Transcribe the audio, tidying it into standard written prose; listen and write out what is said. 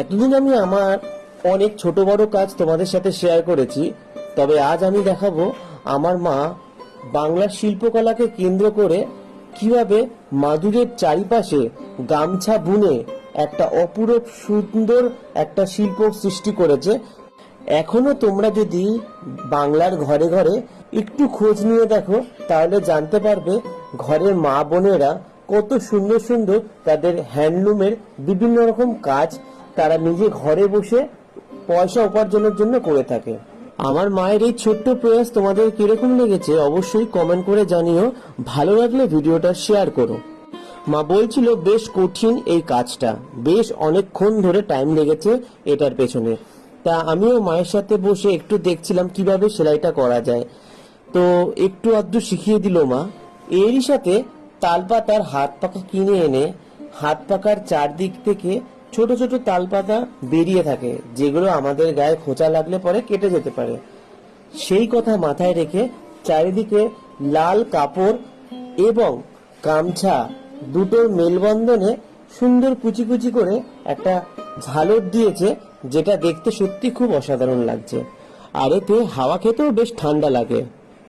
এতদিন আমি আমার অনেক ছোট বড় কাজ তোমাদের সাথে শেয়ার করেছি, তবে আজ আমি দেখাবো আমার মা বাংলার শিল্পকলাকে কেন্দ্র করে কিভাবে মাদুরের চারিপাশে গামছা বুনে একটা অপূরূপ সুন্দর একটা শিল্প সৃষ্টি করেছে। এখনো তোমরা যদি বাংলার ঘরে ঘরে একটু খোঁজ নিয়ে দেখো, তাহলে জানতে পারবে ঘরের মা বোনেরা কত সুন্দর সুন্দর তাদের হ্যান্ডলুমের বিভিন্ন রকম কাজ তারা নিজে ঘরে বসে পয়সা উপার্জনের জন্য করে থাকে। আমার মায়ের এই ছোট্ট প্রয়াস তোমাদের কিরকম লেগেছে অবশ্যই কমেন্ট করে জানিও। ভালো লাগলে ভিডিওটা শেয়ার করো। মা বলছিল বেশ কঠিন এই কাজটা, বেশ অনেকক্ষণ ধরে টাইম লেগেছে এটার পেছনে। তা আমিও মায়ের সাথে বসে একটু দেখছিলাম কিভাবে সেলাইটা করা যায়। তো একটু আধটু শিখিয়ে দিল মা। এরই সাথে তালপাতার হাত পাখা কিনে এনে হাত পাখার চারদিক থেকে ছোট ছোট তালপাতা বেরিয়ে থাকে, যেগুলো আমাদের গায়ে খোঁচা লাগলে পরে কেটে যেতে পারে। সেই কথা মাথায় রেখে চারিদিকে লাল কাপড় এবং গামছা দুটোর মেলবন্ধনে সুন্দর কুচি কুচি করে একটা ঝালর দিয়েছে, যেটা দেখতে সত্যি খুব অসাধারণ লাগছে। আর এতে হাওয়া খেতেও বেশ ঠান্ডা লাগে।